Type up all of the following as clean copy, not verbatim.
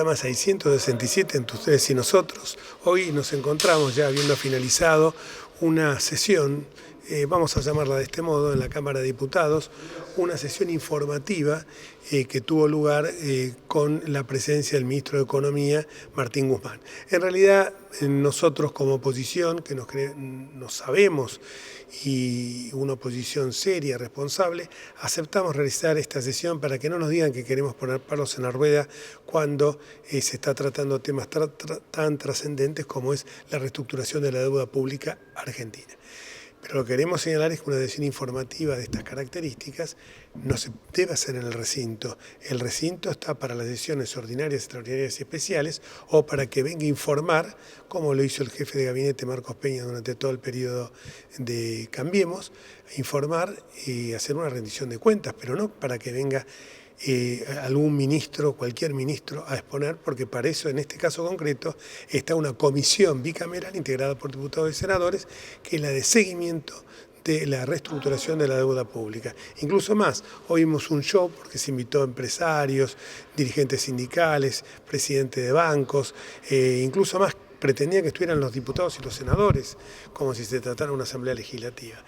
programa 667 entre ustedes y nosotros. Hoy nos encontramos ya habiendo finalizado una sesión, vamos a llamarla de este modo, en la Cámara de Diputados, una sesión informativa que tuvo lugar con la presencia del ministro de Economía, Martín Guzmán. En realidad, nosotros como oposición, que nos sabemos y una oposición seria, responsable, aceptamos realizar esta sesión para que no nos digan que queremos poner palos en la rueda cuando se está tratando temas tan trascendentes como es la reestructuración de la deuda pública argentina. Pero lo que queremos señalar es que una sesión informativa de estas características no se debe hacer en el recinto. El recinto está para las sesiones ordinarias, extraordinarias y especiales, o para que venga a informar, como lo hizo el jefe de gabinete Marcos Peña durante todo el periodo de Cambiemos, informar y hacer una rendición de cuentas, pero no para que venga algún ministro, cualquier ministro, a exponer, porque para eso, en este caso concreto, está una comisión bicameral integrada por diputados y senadores, que es la de seguimiento de la reestructuración de la deuda pública. Incluso más, hoy vimos un show porque se invitó a empresarios, dirigentes sindicales, presidentes de bancos, incluso más pretendía que estuvieran los diputados y los senadores, como si se tratara de una asamblea legislativa.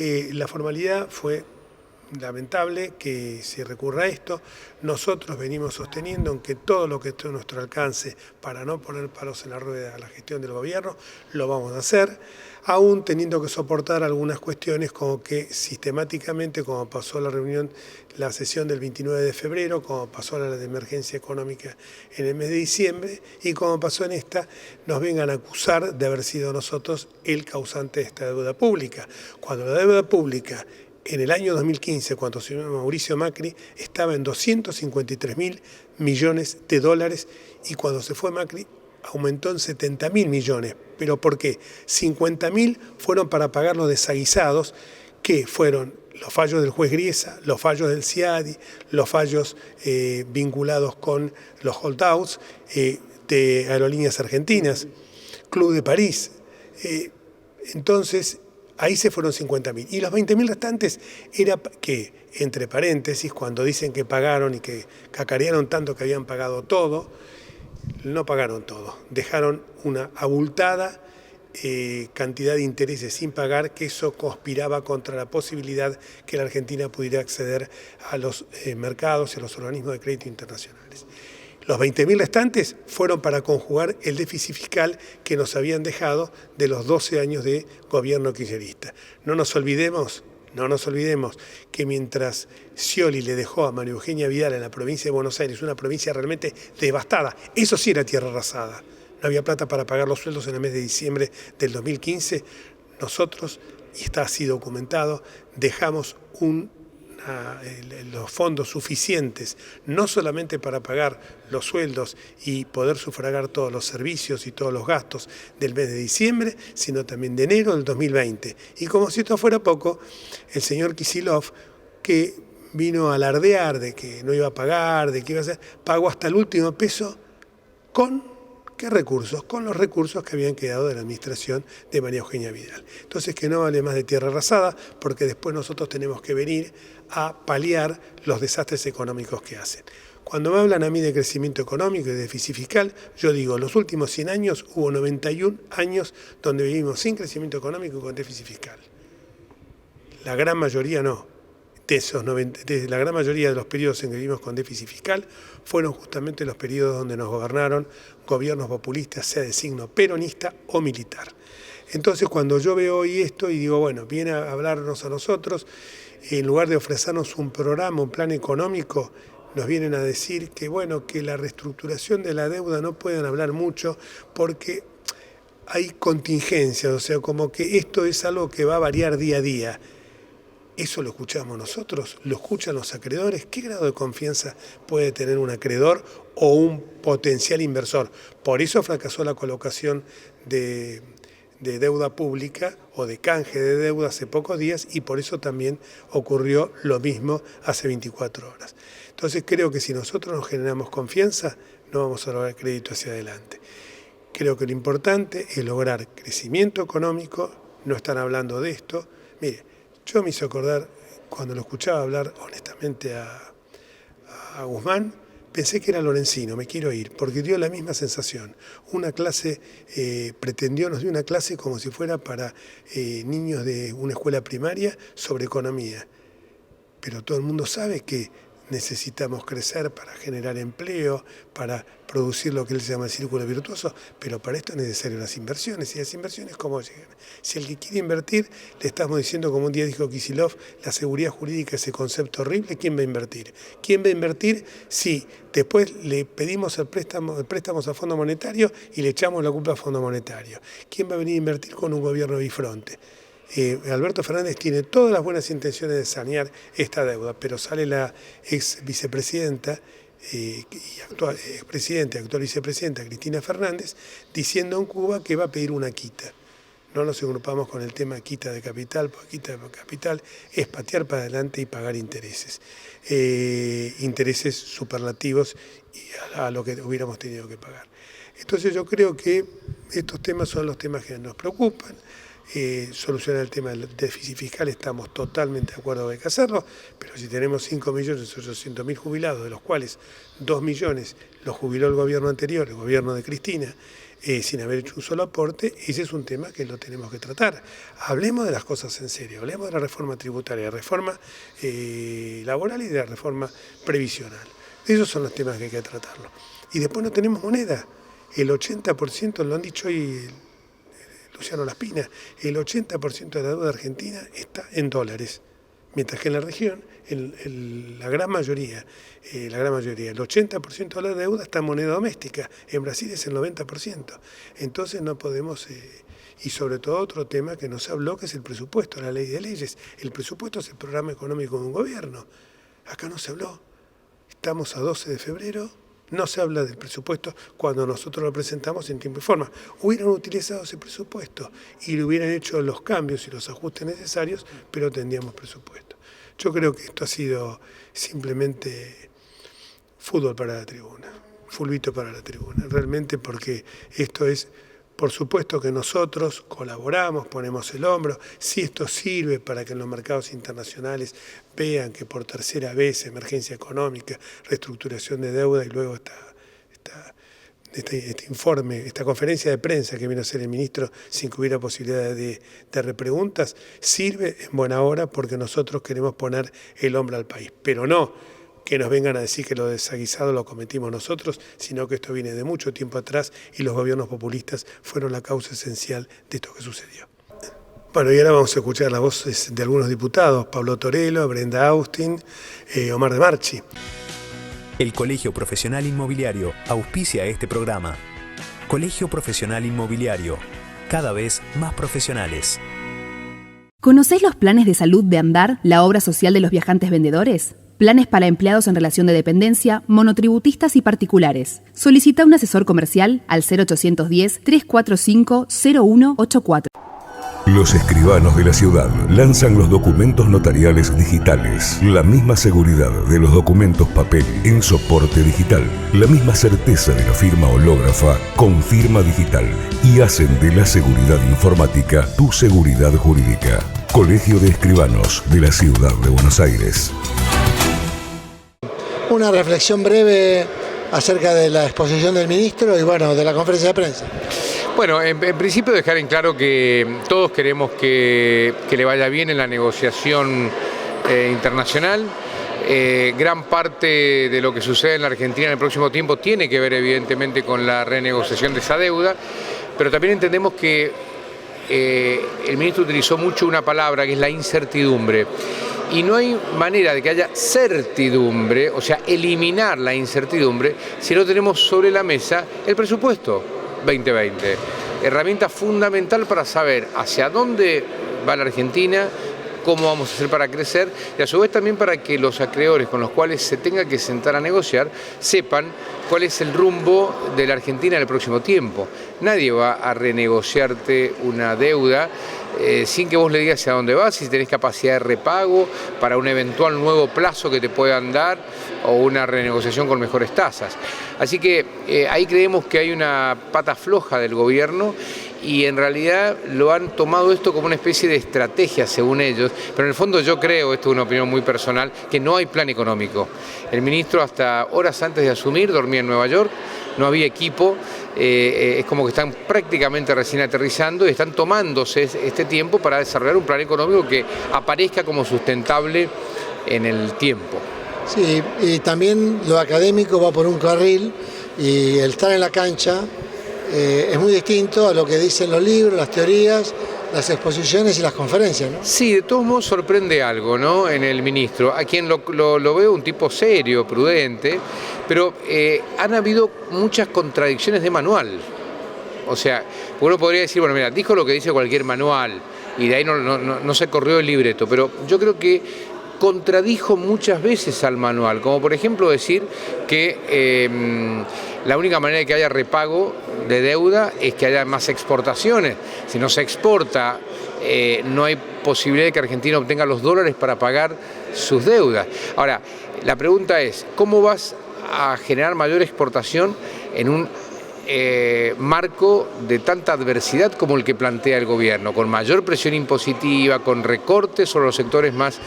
La formalidad fue lamentable que se recurra a esto. Nosotros venimos sosteniendo, aunque todo lo que esté a nuestro alcance para no poner palos en la rueda a la gestión del gobierno, lo vamos a hacer, aún teniendo que soportar algunas cuestiones como que sistemáticamente, como pasó la sesión del 29 de febrero, como pasó la de emergencia económica en el mes de diciembre, y como pasó en esta, nos vengan a acusar de haber sido nosotros el causante de esta deuda pública. Cuando la deuda pública en el año 2015, cuando se llama Mauricio Macri, estaba en 253.000 millones de dólares y cuando se fue Macri aumentó en 70.000 millones. ¿Pero por qué? 50.000 fueron para pagar los desaguisados, que fueron los fallos del juez Griesa, los fallos del CIADI, los fallos vinculados con los holdouts de Aerolíneas Argentinas, Club de París. Entonces, ahí se fueron 50.000. Y los 20.000 restantes era que, entre paréntesis, cuando dicen que pagaron y que cacarearon tanto que habían pagado todo, no pagaron todo. Dejaron una abultada cantidad de intereses sin pagar, que eso conspiraba contra la posibilidad que la Argentina pudiera acceder a los mercados y a los organismos de crédito internacionales. Los 20.000 restantes fueron para conjugar el déficit fiscal que nos habían dejado de los 12 años de gobierno kirchnerista. No nos olvidemos que mientras Scioli le dejó a María Eugenia Vidal en la provincia de Buenos Aires, una provincia realmente devastada, eso sí era tierra arrasada, no había plata para pagar los sueldos en el mes de diciembre del 2015, nosotros, y está así documentado, dejamos los fondos suficientes, no solamente para pagar los sueldos y poder sufragar todos los servicios y todos los gastos del mes de diciembre, sino también de enero del 2020. Y como si esto fuera poco, el señor Kicillof, que vino a alardear de que no iba a pagar, de que iba a hacer, pagó hasta el último peso con ¿qué recursos? Con los recursos que habían quedado de la administración de María Eugenia Vidal. Entonces, que no hable más de tierra arrasada, porque después nosotros tenemos que venir a paliar los desastres económicos que hacen. Cuando me hablan a mí de crecimiento económico y de déficit fiscal, yo digo, los últimos 100 años hubo 91 años donde vivimos sin crecimiento económico y con déficit fiscal. La gran mayoría no. La gran mayoría de los periodos en que vivimos con déficit fiscal fueron justamente los periodos donde nos gobernaron gobiernos populistas, sea de signo peronista o militar. Entonces, cuando yo veo hoy esto y digo, bueno, viene a hablarnos a nosotros, en lugar de ofrecernos un programa, un plan económico, nos vienen a decir que, bueno, que la reestructuración de la deuda no pueden hablar mucho porque hay contingencias, o sea, como que esto es algo que va a variar día a día. ¿Eso lo escuchamos nosotros? ¿Lo escuchan los acreedores? ¿Qué grado de confianza puede tener un acreedor o un potencial inversor? Por eso fracasó la colocación de deuda pública o de canje de deuda hace pocos días y por eso también ocurrió lo mismo hace 24 horas. Entonces creo que si nosotros nos generamos confianza, no vamos a lograr crédito hacia adelante. Creo que lo importante es lograr crecimiento económico, no están hablando de esto. Mire, yo me hice acordar, cuando lo escuchaba hablar honestamente a Guzmán, pensé que era Lorenzino, me quiero ir, porque dio la misma sensación. Una clase, nos dio una clase como si fuera para niños de una escuela primaria sobre economía. Pero todo el mundo sabe que necesitamos crecer para generar empleo, para producir lo que él se llama el círculo virtuoso, pero para esto es necesario las inversiones. ¿Y las inversiones cómo llegan? Si el que quiere invertir, le estamos diciendo, como un día dijo Kicillof, la seguridad jurídica, ese concepto horrible, ¿quién va a invertir? ¿Quién va a invertir si después le pedimos el préstamo a Fondo Monetario y le echamos la culpa a Fondo Monetario? ¿Quién va a venir a invertir con un gobierno bifronte? Alberto Fernández tiene todas las buenas intenciones de sanear esta deuda, pero sale la ex vicepresidenta y actual vicepresidenta Cristina Fernández diciendo en Cuba que va a pedir una quita. No nos agrupamos con el tema quita de capital, porque quita de capital es patear para adelante y pagar intereses. Intereses superlativos a lo que hubiéramos tenido que pagar. Entonces yo creo que estos temas son los temas que nos preocupan. Solucionar el tema del déficit fiscal, estamos totalmente de acuerdo que hay que hacerlo, pero si tenemos 5.800.000 jubilados, de los cuales 2 millones los jubiló el gobierno anterior, el gobierno de Cristina, sin haber hecho un solo aporte, ese es un tema que lo tenemos que tratar. Hablemos de las cosas en serio, hablemos de la reforma tributaria, la reforma laboral y de la reforma previsional. Esos son los temas que hay que tratarlo. Y después no tenemos moneda. El 80%, lo han dicho hoy Luciano Laspina, el 80% de la deuda argentina está en dólares, mientras que en la región la gran mayoría, el 80% de la deuda está en moneda doméstica, en Brasil es el 90%. Entonces no podemos, y sobre todo otro tema que no se habló, que es el presupuesto, la ley de leyes. El presupuesto es el programa económico de un gobierno. Acá no se habló. Estamos a 12 de febrero. No se habla del presupuesto cuando nosotros lo presentamos en tiempo y forma. Hubieran utilizado ese presupuesto y le hubieran hecho los cambios y los ajustes necesarios, pero tendríamos presupuesto. Yo creo que esto ha sido simplemente fútbol para la tribuna, fulbito para la tribuna, realmente, porque esto es, por supuesto que nosotros colaboramos, ponemos el hombro, si esto sirve para que en los mercados internacionales vean que por tercera vez emergencia económica, reestructuración de deuda y luego este informe, esta conferencia de prensa que vino a hacer el ministro sin que hubiera posibilidad de repreguntas, sirve en buena hora porque nosotros queremos poner el hombro al país, pero no que nos vengan a decir que lo desaguisado lo cometimos nosotros, sino que esto viene de mucho tiempo atrás y los gobiernos populistas fueron la causa esencial de esto que sucedió. Bueno, y ahora vamos a escuchar las voces de algunos diputados, Pablo Torello, Brenda Austin, Omar de Marchi. El Colegio Profesional Inmobiliario auspicia este programa. Colegio Profesional Inmobiliario, cada vez más profesionales. ¿Conocés los planes de salud de Andar, la obra social de los viajantes vendedores? Planes para empleados en relación de dependencia, monotributistas y particulares. Solicita un asesor comercial al 0810-345-0184. Los escribanos de la ciudad lanzan los documentos notariales digitales. La misma seguridad de los documentos papel en soporte digital. La misma certeza de la firma hológrafa con firma digital. Y hacen de la seguridad informática tu seguridad jurídica. Colegio de Escribanos de la Ciudad de Buenos Aires. Una reflexión breve acerca de la exposición del ministro y bueno, de la conferencia de prensa. Bueno, en principio dejar en claro que todos queremos que le vaya bien en la negociación internacional. Gran parte de lo que sucede en la Argentina en el próximo tiempo tiene que ver evidentemente con la renegociación de esa deuda, pero también entendemos que el ministro utilizó mucho una palabra que es la incertidumbre. Y no hay manera de que haya certidumbre, o sea, eliminar la incertidumbre, si no tenemos sobre la mesa el presupuesto 2020. Herramienta fundamental para saber hacia dónde va la Argentina, cómo vamos a hacer para crecer y a su vez también para que los acreedores con los cuales se tenga que sentar a negociar sepan cuál es el rumbo de la Argentina en el próximo tiempo. Nadie va a renegociarte una deuda sin que vos le digas hacia dónde vas, si tenés capacidad de repago para un eventual nuevo plazo que te puedan dar o una renegociación con mejores tasas. Así que ahí creemos que hay una pata floja del gobierno y en realidad lo han tomado esto como una especie de estrategia según ellos, pero en el fondo yo creo, esto es una opinión muy personal, que no hay plan económico. El ministro hasta horas antes de asumir dormía en Nueva York, no había equipo, es como que están prácticamente recién aterrizando y están tomándose este tiempo para desarrollar un plan económico que aparezca como sustentable en el tiempo. Sí, y también lo académico va por un carril y el estar en la cancha es muy distinto a lo que dicen los libros, las teorías, las exposiciones y las conferencias, ¿no? Sí, de todos modos sorprende algo, ¿no?, en el ministro, a quien lo veo un tipo serio, prudente, pero han habido muchas contradicciones de manual. O sea, uno podría decir, bueno, mira, dijo lo que dice cualquier manual y de ahí no se corrió el libreto, pero yo creo que contradijo muchas veces al manual, como por ejemplo decir que la única manera de que haya repago de deuda es que haya más exportaciones. Si no se exporta, no hay posibilidad de que Argentina obtenga los dólares para pagar sus deudas. Ahora, la pregunta es, ¿cómo vas a generar mayor exportación en un marco de tanta adversidad como el que plantea el gobierno, con mayor presión impositiva, con recortes sobre los sectores más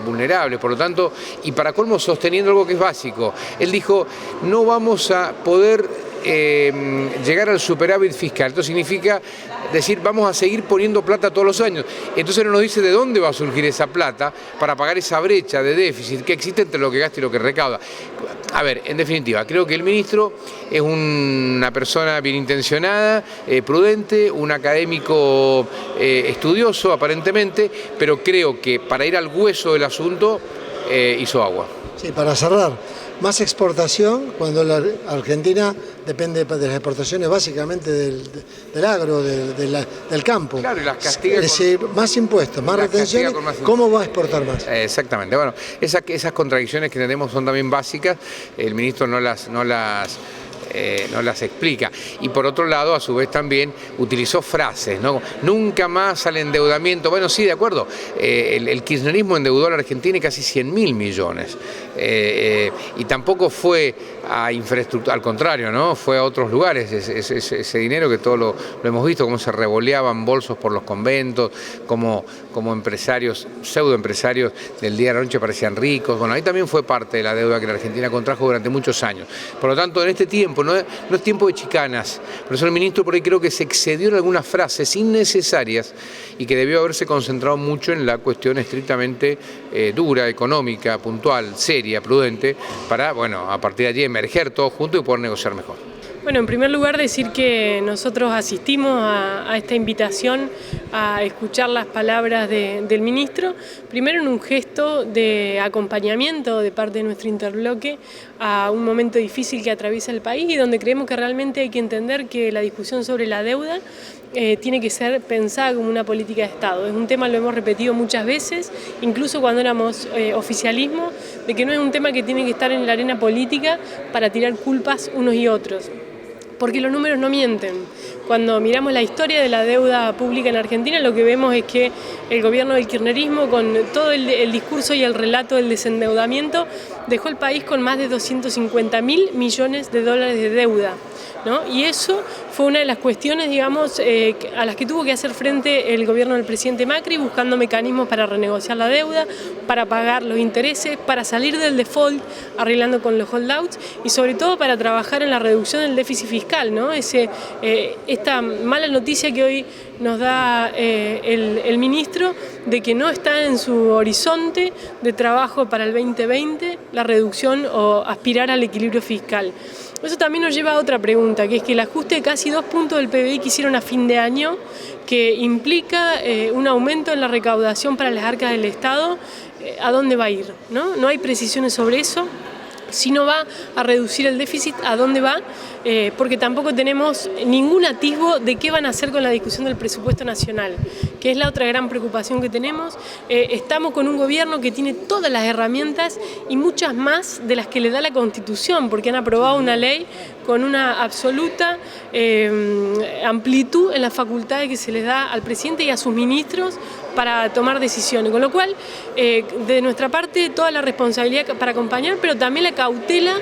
vulnerables? Por lo tanto, y para colmo sosteniendo algo que es básico, él dijo, no vamos a poder llegar al superávit fiscal. Esto significa decir, vamos a seguir poniendo plata todos los años. Entonces no nos dice de dónde va a surgir esa plata para pagar esa brecha de déficit que existe entre lo que gasta y lo que recauda. A ver, en definitiva, creo que el ministro es una persona bien intencionada, prudente, un académico estudioso aparentemente, pero creo que para ir al hueso del asunto hizo agua. Sí, para cerrar, más exportación cuando la Argentina depende de las exportaciones básicamente del agro, del campo. Claro, y las castiga es decir, más impuestos, más retenciones, ¿cómo va a exportar más? Exactamente, bueno, esas contradicciones que tenemos son también básicas, el ministro no las explica. Y por otro lado, a su vez también utilizó frases, ¿no? Nunca más al endeudamiento. Bueno, sí, de acuerdo. El kirchnerismo endeudó a la Argentina casi 100.000 millones. Y tampoco fue a infraestructura, al contrario, ¿no? Fue a otros lugares. Ese dinero que todos lo hemos visto, cómo se revoleaban bolsos por los conventos, como empresarios, pseudoempresarios del día a la noche parecían ricos. Bueno, ahí también fue parte de la deuda que la Argentina contrajo durante muchos años. Por lo tanto, en este tiempo, no es tiempo de chicanas. Por eso el ministro por ahí creo que se excedió en algunas frases innecesarias y que debió haberse concentrado mucho en la cuestión estrictamente dura, económica, puntual, seria, prudente, para, bueno, a partir de allí emerger todos juntos y poder negociar mejor. Bueno, en primer lugar decir que nosotros asistimos a esta invitación a escuchar las palabras del ministro, primero en un gesto de acompañamiento de parte de nuestro interbloque a un momento difícil que atraviesa el país y donde creemos que realmente hay que entender que la discusión sobre la deuda tiene que ser pensada como una política de Estado. Es un tema, lo hemos repetido muchas veces, incluso cuando éramos oficialismo, de que no es un tema que tiene que estar en la arena política para tirar culpas unos y otros. Porque los números no mienten. Cuando miramos la historia de la deuda pública en Argentina, lo que vemos es que el gobierno del kirchnerismo, con todo el discurso y el relato del desendeudamiento, dejó el país con más de 250.000 millones de dólares de deuda, ¿no? Y eso fue una de las cuestiones, digamos, a las que tuvo que hacer frente el gobierno del presidente Macri, buscando mecanismos para renegociar la deuda, para pagar los intereses, para salir del default, arreglando con los holdouts y sobre todo para trabajar en la reducción del déficit fiscal, ¿no? Esta mala noticia que hoy nos da el ministro de que no está en su horizonte de trabajo para el 2020 la reducción o aspirar al equilibrio fiscal. Eso también nos lleva a otra pregunta, que es que el ajuste de casi 2 puntos del PBI que hicieron a fin de año, que implica un aumento en la recaudación para las arcas del Estado, ¿a dónde va a ir? No hay precisiones sobre eso. Si no va a reducir el déficit, ¿a dónde va? Porque tampoco tenemos ningún atisbo de qué van a hacer con la discusión del presupuesto nacional, que es la otra gran preocupación que tenemos. Estamos con un gobierno que tiene todas las herramientas y muchas más de las que le da la Constitución, porque han aprobado una ley con una absoluta amplitud en las facultades que se les da al presidente y a sus ministros para tomar decisiones. Con lo cual, de nuestra parte, toda la responsabilidad para acompañar, pero también la cautela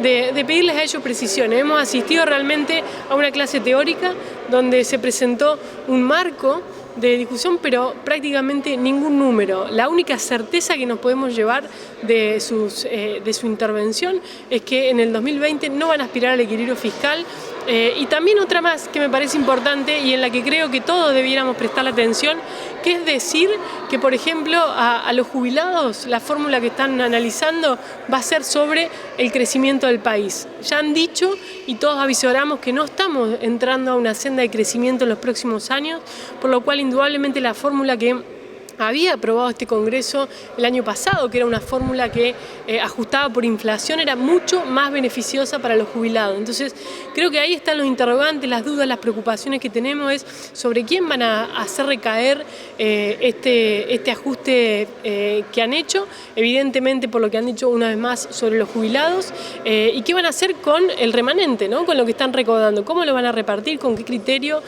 de pedirles a ellos precisiones. Hemos asistido realmente a una clase teórica donde se presentó un marco de discusión, pero prácticamente ningún número. La única certeza que nos podemos llevar de su intervención es que en el 2020 no van a aspirar al equilibrio fiscal. Y también otra más que me parece importante y en la que creo que todos debiéramos prestar la atención, que es decir que, por ejemplo, a los jubilados la fórmula que están analizando va a ser sobre el crecimiento del país. Ya han dicho y todos avisoramos que no estamos entrando a una senda de crecimiento en los próximos años, por lo cual indudablemente la fórmula que había aprobado este Congreso el año pasado, que era una fórmula que ajustada por inflación, era mucho más beneficiosa para los jubilados. Entonces, creo que ahí están los interrogantes, las dudas, las preocupaciones que tenemos es sobre quién van a hacer recaer este ajuste que han hecho, evidentemente por lo que han dicho una vez más sobre los jubilados, y qué van a hacer con el remanente, ¿no? Con lo que están recaudando, cómo lo van a repartir, con qué criterio,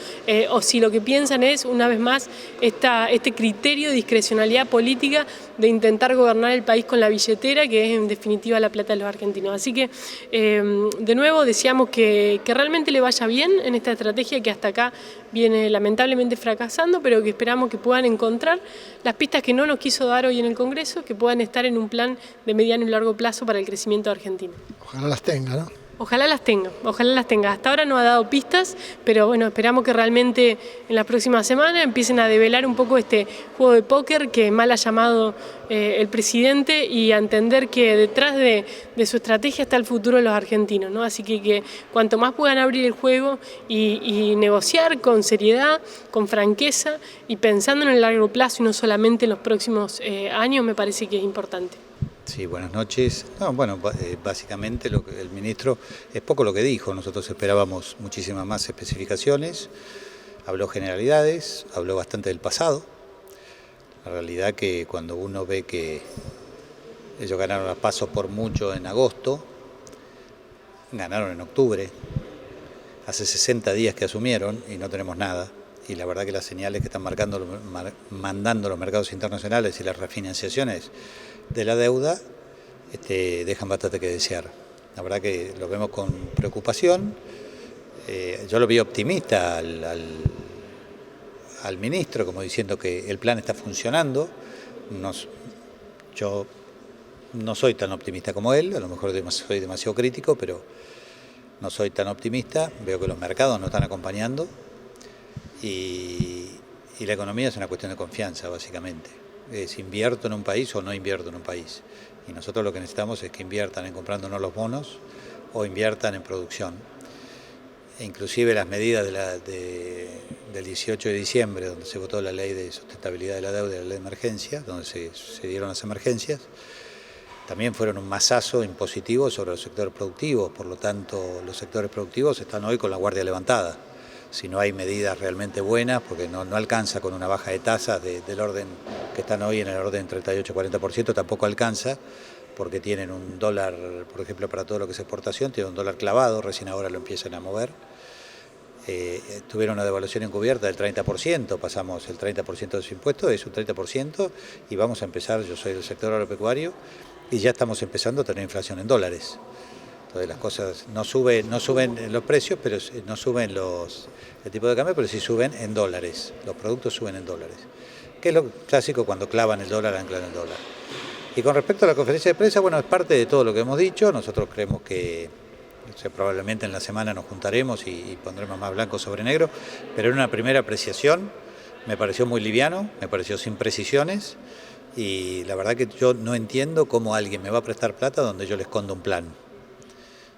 o si lo que piensan es, una vez más, este criterio de discrecionalidad política de intentar gobernar el país con la billetera, que es en definitiva la plata de los argentinos. Así que, de nuevo, deseamos que realmente le vaya bien en esta estrategia que hasta acá viene lamentablemente fracasando, pero que esperamos que puedan encontrar las pistas que no nos quiso dar hoy en el Congreso, que puedan estar en un plan de mediano y largo plazo para el crecimiento de Argentina. Ojalá las tenga, ¿no? Ojalá las tenga, ojalá las tenga. Hasta ahora no ha dado pistas, pero bueno, esperamos que realmente en las próximas semanas empiecen a develar un poco este juego de póker que mal ha llamado el presidente, y a entender que detrás de su estrategia está el futuro de los argentinos, ¿no? Así que cuanto más puedan abrir el juego y negociar con seriedad, con franqueza y pensando en el largo plazo y no solamente en los próximos años, me parece que es importante. Sí, buenas noches. No, bueno, básicamente el ministro es poco lo que dijo. Nosotros esperábamos muchísimas más especificaciones. Habló generalidades, habló bastante del pasado. La realidad que cuando uno ve que ellos ganaron a paso por mucho en agosto, ganaron en octubre, hace 60 días que asumieron y no tenemos nada. Y la verdad que las señales que están mandando los mercados internacionales y las refinanciaciones de la deuda dejan bastante que desear. La verdad que lo vemos con preocupación. Yo lo vi optimista al ministro, como diciendo que el plan está funcionando. Yo no soy tan optimista como él, a lo mejor soy demasiado crítico, pero no soy tan optimista. Veo que los mercados no están acompañando y la economía es una cuestión de confianza, básicamente. Es invierto en un país o no invierto en un país. Y nosotros lo que necesitamos es que inviertan en comprándonos los bonos o inviertan en producción. E inclusive las medidas del 18 de diciembre, donde se votó la ley de sustentabilidad de la deuda y la ley de emergencia, donde se dieron las emergencias, también fueron un mazazo impositivo sobre los sectores productivos. Por lo tanto, los sectores productivos están hoy con la guardia levantada. Si no hay medidas realmente buenas, porque no alcanza con una baja de tasas del orden que están hoy en el orden 38-40%, tampoco alcanza, porque tienen un dólar, por ejemplo, para todo lo que es exportación, tienen un dólar clavado, recién ahora lo empiezan a mover. Tuvieron una devaluación encubierta del 30%, pasamos el 30% de su impuesto, es un 30%, y vamos a empezar, yo soy del sector agropecuario, y ya estamos empezando a tener inflación en dólares. Entonces las cosas no suben los precios, pero no suben el tipo de cambio, pero sí suben en dólares. Los productos suben en dólares, que es lo clásico cuando clavan el dólar, anclan el dólar. Y con respecto a la conferencia de prensa, bueno, es parte de todo lo que hemos dicho. Nosotros creemos que probablemente en la semana nos juntaremos y pondremos más blanco sobre negro, pero en una primera apreciación me pareció muy liviano, me pareció sin precisiones, y la verdad que yo no entiendo cómo alguien me va a prestar plata donde yo le escondo un plan.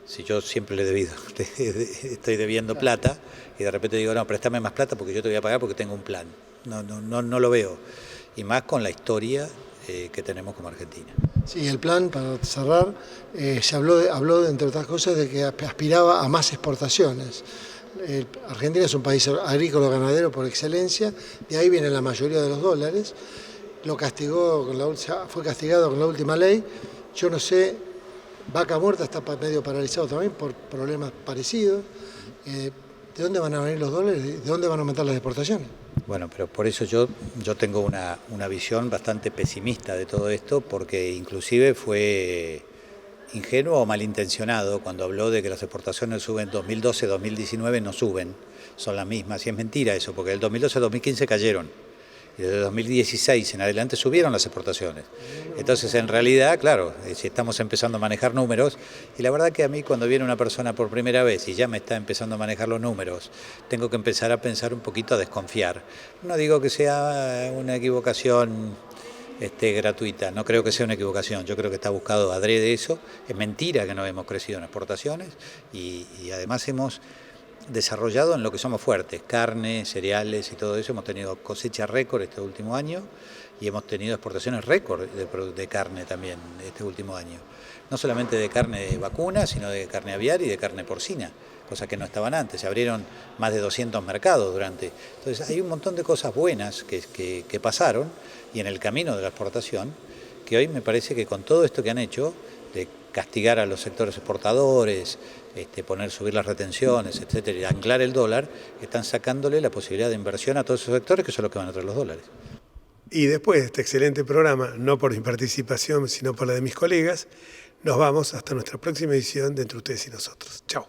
Si yo siempre estoy debiendo plata y de repente digo, no, préstame más plata porque yo te voy a pagar porque tengo un plan. No lo veo. Y más con la historia que tenemos como Argentina. Sí, el plan, para cerrar, se habló, entre otras cosas, de que aspiraba a más exportaciones. Argentina es un país agrícola ganadero por excelencia, de ahí viene la mayoría de los dólares. Fue castigado con la última ley. Yo no sé, Vaca Muerta está medio paralizado también por problemas parecidos. ¿De dónde van a venir los dólares? ¿De dónde van a aumentar las exportaciones? Bueno, pero por eso yo tengo una visión bastante pesimista de todo esto, porque inclusive fue ingenuo o malintencionado cuando habló de que las exportaciones suben 2012-2019, no suben, son las mismas, y es mentira eso, porque del 2012-2015 cayeron, y desde 2016 en adelante subieron las exportaciones. Entonces, en realidad, claro, si estamos empezando a manejar números, y la verdad que a mí cuando viene una persona por primera vez y ya me está empezando a manejar los números, tengo que empezar a pensar un poquito, a desconfiar. No digo que sea una equivocación gratuita, no creo que sea una equivocación, yo creo que está buscado adrede eso, es mentira que no hemos crecido en exportaciones y además hemos desarrollado en lo que somos fuertes, carne, cereales y todo eso, hemos tenido cosecha récord este último año y hemos tenido exportaciones récord de carne también este último año, no solamente de carne de vacuna, sino de carne aviar y de carne porcina, cosas que no estaban antes, se abrieron más de 200 mercados durante, entonces hay un montón de cosas buenas que pasaron y en el camino de la exportación, que hoy me parece que con todo esto que han hecho, de castigar a los sectores exportadores, subir las retenciones, etcétera, y anclar el dólar, están sacándole la posibilidad de inversión a todos esos sectores que son los que van a traer los dólares. Y después de este excelente programa, no por mi participación, sino por la de mis colegas, nos vamos hasta nuestra próxima edición de Entre Ustedes y Nosotros. Chao.